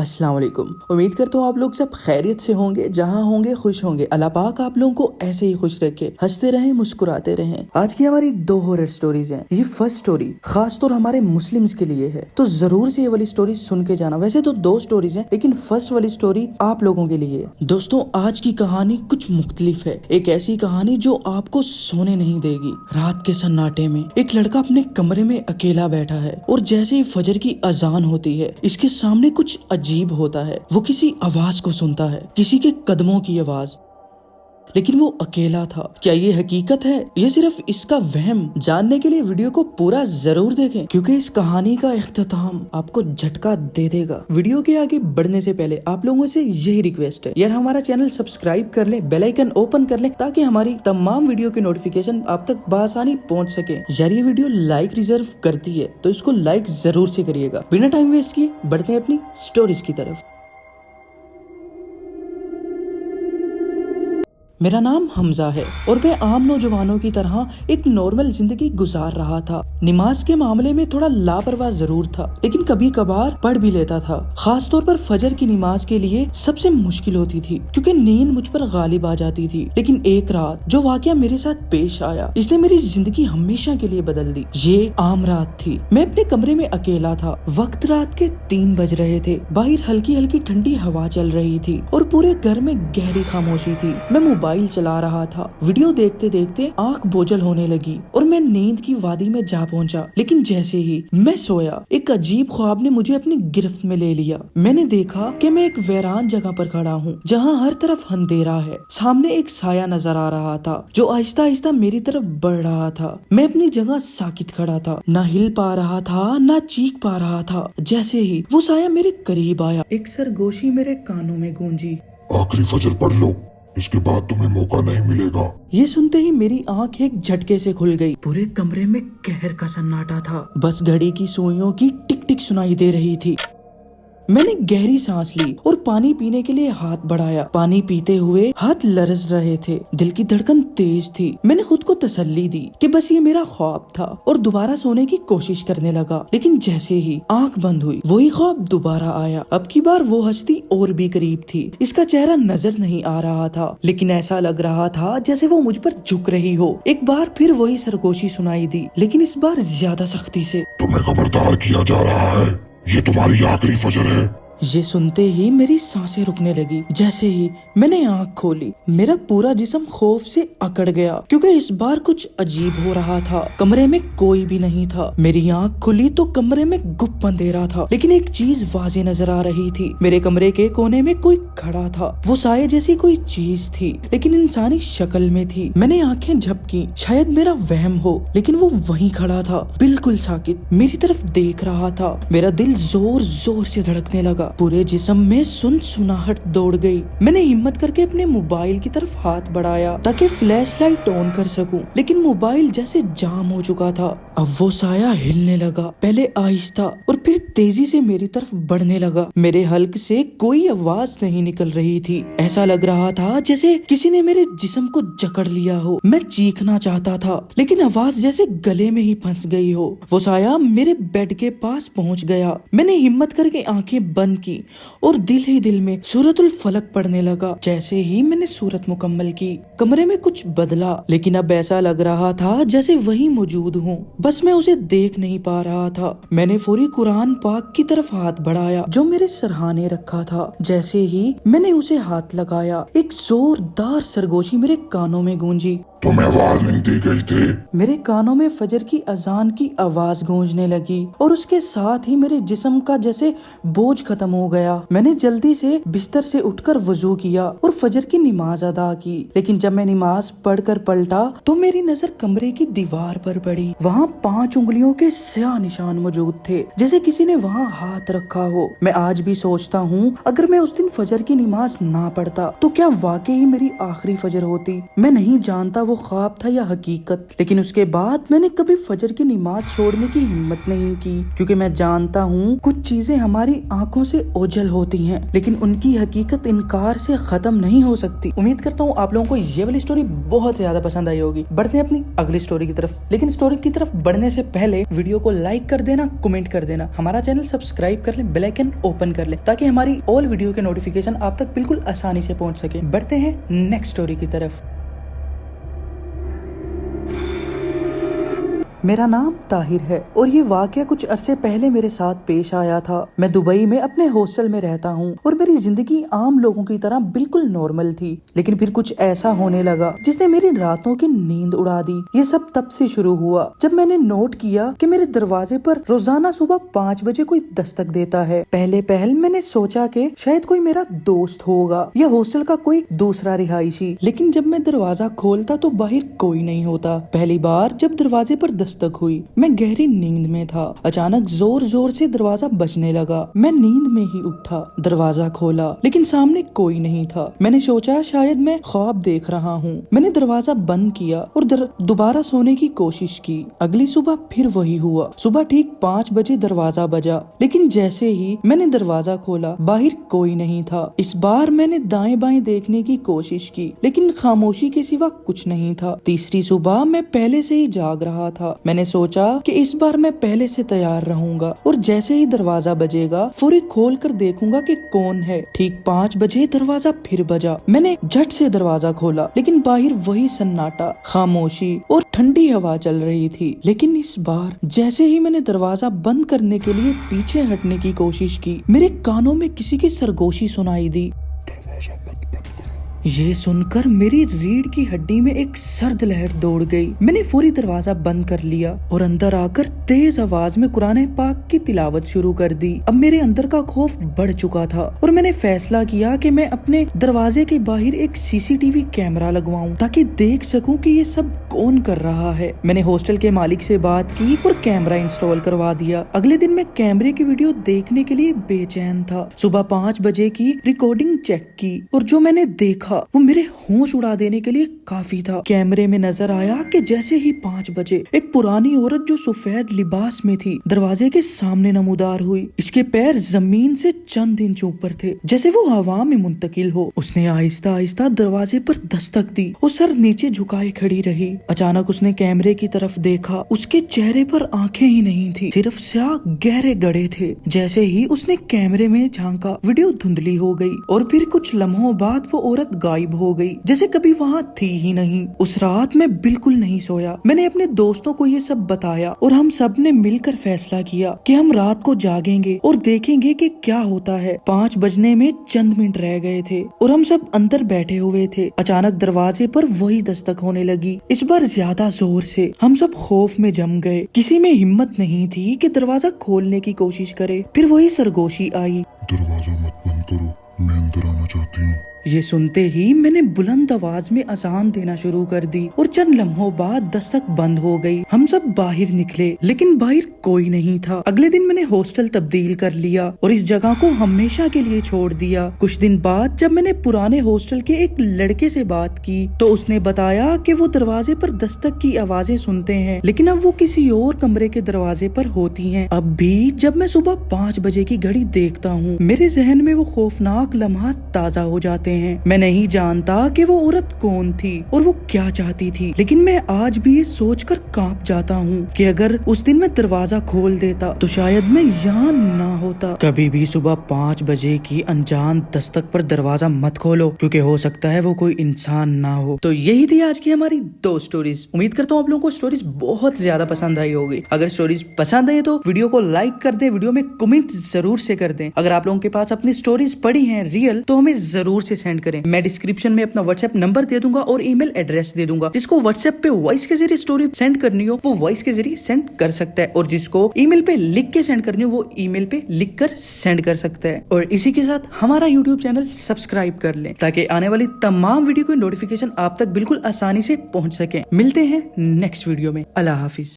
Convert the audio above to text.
अस्सलाम वालेकुम। उम्मीद करता हूँ आप लोग सब खैरियत से होंगे, जहाँ होंगे खुश होंगे। अल्लाह पाक आप लोगों को ऐसे ही खुश रखे, हंसते रहें, मुस्कुराते रहें। आज की हमारी 2 हॉरर स्टोरीज हैं। ये फर्स्ट स्टोरी खास तौर हमारे मुस्लिम्स के लिए है, तो जरूर से ये वाली स्टोरी सुन के जाना। वैसे तो 2 स्टोरीज हैं, लेकिन फर्स्ट वाली स्टोरी आप लोगों के लिए है। दोस्तों, आज की कहानी कुछ मुख्तलिफ है। एक ऐसी कहानी जो आपको सोने नहीं देगी। रात के सन्नाटे में एक लड़का अपने कमरे में अकेला बैठा है और जैसे ही फजर की अजान होती है, इसके सामने कुछ अजीब होता है। वो किसी आवाज को सुनता है, किसी के कदमों की आवाज, लेकिन वो अकेला था। क्या ये हकीकत है, ये सिर्फ इसका वहम? जानने के लिए वीडियो को पूरा जरूर देखें, क्योंकि इस कहानी का इख्तिताम आपको झटका दे देगा। वीडियो के आगे बढ़ने से पहले आप लोगों से यही रिक्वेस्ट है, यार हमारा चैनल सब्सक्राइब कर ले, बेल आइकन ओपन कर ले, ताकि हमारी तमाम वीडियो की नोटिफिकेशन आप तक बआसानी पहुंच सके। यार ये वीडियो लाइक रिजर्व करती है, तो इसको लाइक जरूर से करिएगा। बिना टाइम वेस्ट किए बढ़ते हैं अपनी स्टोरीज की तरफ। मेरा नाम हमजा है और मैं आम नौजवानों की तरह एक नॉर्मल जिंदगी गुजार रहा था। नमाज के मामले में थोड़ा लापरवाह जरूर था, लेकिन कभी कभार पढ़ भी लेता था। खास तौर पर फजर की नमाज के लिए सबसे मुश्किल होती थी, क्योंकि नींद मुझ पर गालिब आ जाती थी। लेकिन एक रात जो वाकया मेरे साथ पेश आया, इसने मेरी जिंदगी हमेशा के लिए बदल दी। ये आम रात थी। मैं अपने कमरे में अकेला था। वक्त रात के 3 बज रहे थे। बाहर हल्की हल्की ठंडी हवा चल रही थी और पूरे घर में गहरी खामोशी थी। मैं मोबाइल चला रहा था। वीडियो देखते देखते आंख बोझल होने लगी और मैं नींद की वादी में जा पहुंचा। लेकिन जैसे ही मैं सोया, एक अजीब ख्वाब ने मुझे अपनी गिरफ्त में ले लिया। मैंने देखा कि मैं एक वीरान जगह पर खड़ा हूँ, जहाँ हर तरफ अंधेरा है। सामने एक साया नजर आ रहा था जो आहिस्ता आहिस्ता मेरी तरफ बढ़ रहा था। मैं अपनी जगह साकित खड़ा था, ना हिल पा रहा था, ना चीख पा रहा था। जैसे ही वो साया मेरे करीब आया, एक सरगोशी मेरे कानों में गूंजी, आखिरी फजर पढ़ लो, इसके बाद तुम्हें मौका नहीं मिलेगा। ये सुनते ही मेरी आंख एक झटके से खुल गई। पूरे कमरे में कहर का सन्नाटा था। बस घड़ी की सुइयों की टिक टिक सुनाई दे रही थी। मैंने गहरी सांस ली और पानी पीने के लिए हाथ बढ़ाया। पानी पीते हुए हाथ लरज रहे थे। दिल की धड़कन तेज थी। मैंने खुद को तसल्ली दी कि बस ये मेरा ख्वाब था और दोबारा सोने की कोशिश करने लगा। लेकिन जैसे ही आंख बंद हुई, वही ख्वाब दोबारा आया। अब की बार वो हस्ती और भी करीब थी। इसका चेहरा नजर नहीं आ रहा था, लेकिन ऐसा लग रहा था जैसे वो मुझ पर झुक रही हो। एक बार फिर वही सरगोशी सुनाई दी, लेकिन इस बार ज्यादा सख्ती से। तुम्हें खबरदार किया जा रहा है, ये तुम्हारी आखिरी फजर है। ये सुनते ही मेरी सांसें रुकने लगी। जैसे ही मैंने आंख खोली, मेरा पूरा जिस्म खौफ से अकड़ गया, क्योंकि इस बार कुछ अजीब हो रहा था। कमरे में कोई भी नहीं था। मेरी आंख खुली तो कमरे में गुप्त अंधेरा था, लेकिन एक चीज वाज़ेह नजर आ रही थी। मेरे कमरे के कोने में कोई खड़ा था। वो साये जैसी कोई चीज थी, लेकिन इंसानी शक्ल में थी। मैंने आंखें झपकी, शायद मेरा वहम हो, लेकिन वो वहीं खड़ा था, बिल्कुल साकित, मेरी तरफ देख रहा था। मेरा दिल जोर जोर से धड़कने लगा। पूरे जिस्म में सुनसुनाहट दौड़ गई। मैंने हिम्मत करके अपने मोबाइल की तरफ हाथ बढ़ाया ताकि फ्लैश लाइट ऑन कर सकूं, लेकिन मोबाइल जैसे जाम हो चुका था। अब वो साया हिलने लगा, पहले आहिस्ता और फिर तेजी से मेरी तरफ बढ़ने लगा। मेरे हल्क से कोई आवाज नहीं निकल रही थी। ऐसा लग रहा था जैसे किसी ने मेरे जिस्म को जकड़ लिया हो। मैं चीखना चाहता था, लेकिन आवाज जैसे गले में ही फंस गई हो। वो साया मेरे बेड के पास पहुंच गया। मैंने हिम्मत करके आंखें बंद की और दिल ही दिल में सूरतुल फलक पढ़ने लगा। जैसे ही मैंने सूरत मुकम्मल की, कमरे में कुछ बदला, लेकिन अब ऐसा लग रहा था जैसे वही मौजूद हूँ, बस मैं उसे देख नहीं पा रहा था। मैंने फौरी कुरान पाक की तरफ हाथ बढ़ाया जो मेरे सरहाने रखा था। जैसे ही मैंने उसे हाथ लगाया, एक जोरदार सरगोशी मेरे कानों में गूंजी। तुम्हें वार्निंग दी गई थी। मेरे कानों में फजर की अजान की आवाज गूंजने लगी और उसके साथ ही मेरे जिस्म का जैसे बोझ खत्म हो गया। मैंने जल्दी से बिस्तर से उठकर वजू किया और फजर की नमाज अदा की। लेकिन जब मैं नमाज पढ़कर पलटा तो मेरी नजर कमरे की दीवार पर पड़ी। वहाँ 5 उंगलियों के स्याह निशान मौजूद थे, जैसे किसी ने वहाँ हाथ रखा हो। मैं आज भी सोचता हूँ, अगर मैं उस दिन फजर की नमाज ना पढ़ता तो क्या वाकई मेरी आखिरी फजर होती। मैं नहीं जानता वो ख्वाब था या हकीकत, लेकिन उसके बाद मैंने कभी फजर की नमाज छोड़ने की हिम्मत नहीं की, क्योंकि मैं जानता हूँ कुछ चीजें हमारी आंखों से ओझल होती हैं, लेकिन उनकी हकीकत इनकार से खत्म नहीं हो सकती। उम्मीद करता हूँ आप लोगों को ये वाली स्टोरी बहुत ज्यादा पसंद आई होगी। बढ़ते हैं अपनी अगली स्टोरी की तरफ, लेकिन स्टोरी की तरफ बढ़ने से पहले वीडियो को लाइक कर देना, कमेंट कर देना, हमारा चैनल सब्सक्राइब कर ले, बेल आइकन ओपन कर ले, ताकि हमारी ऑल वीडियो के नोटिफिकेशन आप तक बिल्कुल आसानी से पहुंच सके। बढ़ते हैं नेक्स्ट स्टोरी की तरफ। मेरा नाम ताहिर है और ये वाकया कुछ अरसे पहले मेरे साथ पेश आया था। मैं दुबई में अपने हॉस्टल में रहता हूँ और मेरी जिंदगी आम लोगों की तरह बिल्कुल नॉर्मल थी, लेकिन फिर कुछ ऐसा होने लगा जिसने मेरी रातों की नींद उड़ा दी। ये सब तब से शुरू हुआ जब मैंने नोट किया कि मेरे दरवाजे पर रोजाना सुबह 5 बजे कोई दस्तक देता है। पहले पहल मैंने सोचा कि शायद कोई मेरा दोस्त होगा या हॉस्टल का कोई दूसरा रिहायशी, लेकिन जब मैं दरवाजा खोलता तो बाहर कोई नहीं होता। पहली बार जब दरवाजे पर दस्तक हुई, मैं गहरी नींद में था। अचानक जोर जोर से दरवाजा बजने लगा। मैं नींद में ही उठा, दरवाजा खोला, लेकिन सामने कोई नहीं था। मैंने सोचा शायद मैं ख्वाब देख रहा हूँ। मैंने दरवाजा बंद किया और दोबारा सोने की कोशिश की। अगली सुबह फिर वही हुआ। सुबह ठीक 5 बजे दरवाजा बजा, लेकिन जैसे ही मैंने दरवाजा खोला बाहर कोई नहीं था। इस बार मैंने दाएं बाएं देखने की कोशिश की, लेकिन खामोशी के सिवा कुछ नहीं था। तीसरी सुबह मैं पहले से ही जाग रहा था। मैंने सोचा कि इस बार मैं पहले से तैयार रहूंगा और जैसे ही दरवाजा बजेगा फौरी खोल कर देखूंगा कि कौन है। ठीक 5 बजे दरवाजा फिर बजा। मैंने झट से दरवाजा खोला, लेकिन बाहर वही सन्नाटा, खामोशी और ठंडी हवा चल रही थी। लेकिन इस बार जैसे ही मैंने दरवाजा बंद करने के लिए पीछे हटने की कोशिश की, मेरे कानों में किसी की सरगोशी सुनाई दी। ये सुनकर मेरी रीढ़ की हड्डी में एक सर्द लहर दौड़ गई। मैंने फौरी दरवाजा बंद कर लिया और अंदर आकर तेज आवाज में कुरान पाक की तिलावत शुरू कर दी। अब मेरे अंदर का खौफ बढ़ चुका था और मैंने फैसला किया कि मैं अपने दरवाजे के बाहर एक सीसीटीवी कैमरा लगवाऊं, ताकि देख सकूं कि ये सब कौन कर रहा है। मैंने हॉस्टल के मालिक से बात की और कैमरा इंस्टॉल करवा दिया। अगले दिन मैं कैमरे की वीडियो देखने के लिए बेचैन था। सुबह 5 बजे की रिकॉर्डिंग चेक की और जो मैंने देखा वो मेरे होश उड़ा देने के लिए काफी था। कैमरे में नजर आया कि जैसे ही 5 बजे एक पुरानी औरत जो सफेद लिबास में थी दरवाजे के सामने नमूदार हुई। इसके पैर जमीन से चंद इंच ऊपर थे, जैसे वो हवा में मुंतकिल हो। उसने आहिस्ता आहिस्ता दरवाजे पर दस्तक दी और सर नीचे झुकाए खड़ी रही। अचानक उसने कैमरे की तरफ देखा। उसके चेहरे पर आंखें ही नहीं थी, सिर्फ स्याह गहरे गड़े थे। जैसे ही उसने कैमरे में झांका, वीडियो धुंधली हो गई और फिर कुछ लम्हों बाद वो औरत गायब हो गई, जैसे कभी वहाँ थी ही नहीं। उस रात मैं बिल्कुल नहीं सोया। मैंने अपने दोस्तों को ये सब बताया और हम सब ने मिलकर फैसला किया कि हम रात को जागेंगे और देखेंगे कि क्या होता है। 5 बजने में चंद मिनट रह गए थे और हम सब अंदर बैठे हुए थे। अचानक दरवाजे पर वही दस्तक होने लगी, इस बार ज्यादा जोर से। हम सब खौफ में जम गए। किसी में हिम्मत नहीं थी कि दरवाजा खोलने की कोशिश करे। फिर वही सरगोशी आई, दरवाजा मत बंद करो, मैं अंदर आना चाहती हूँ। ये सुनते ही मैंने बुलंद आवाज में अजान देना शुरू कर दी और चंद लम्हों बाद दस्तक बंद हो गई। हम सब बाहर निकले, लेकिन बाहर कोई नहीं था। अगले दिन मैंने हॉस्टल तब्दील कर लिया और इस जगह को हमेशा के लिए छोड़ दिया। कुछ दिन बाद जब मैंने पुराने हॉस्टल के एक लड़के से बात की तो उसने बताया कि वो दरवाजे पर दस्तक की आवाजें सुनते हैं, लेकिन अब वो किसी और कमरे के दरवाजे पर होती हैं। अब भी जब मैं सुबह 5 बजे की घड़ी देखता हूँ, मेरे जहन में वो खौफनाक लम्हा ताजा हो जाते हैं। मैं नहीं जानता कि वो औरत कौन थी और वो क्या चाहती थी, लेकिन मैं आज भी ये सोचकर कांप जाता हूँ कि अगर उस दिन मैं दरवाजा खोल देता तो शायद मैं यहाँ ना होता। कभी भी सुबह 5 बजे की अनजान दस्तक पर दरवाजा मत खोलो, क्योंकि हो सकता है वो कोई इंसान ना हो। तो यही थी आज की हमारी 2 स्टोरीज। उम्मीद करता हूँ आप लोगों को स्टोरीज बहुत ज्यादा पसंद आई होगी। अगर स्टोरीज पसंद आई तो वीडियो को लाइक कर दे, वीडियो में कमेंट जरूर से कर दें। अगर आप लोगों के पास अपनी स्टोरीज पड़ी हैं रियल तो हमें जरूर से सेंड करें। मैं डिस्क्रिप्शन में अपना व्हाट्सएप नंबर दे दूंगा और ईमेल एड्रेस दे दूंगा। जिसको व्हाट्सएप पे वॉइस के जरिए स्टोरी सेंड करनी हो वो वॉइस के जरिए सेंड कर सकता है, और जिसको ईमेल पे लिख के सेंड करनी हो वो ईमेल पे लिख कर सेंड कर सकता है। और इसी के साथ हमारा यूट्यूब चैनल सब्सक्राइब कर लें ताकि आने वाली तमाम वीडियो की नोटिफिकेशन आप तक बिल्कुल आसानी से पहुंच सके। मिलते हैं नेक्स्ट वीडियो में। अल्लाह हाफिज।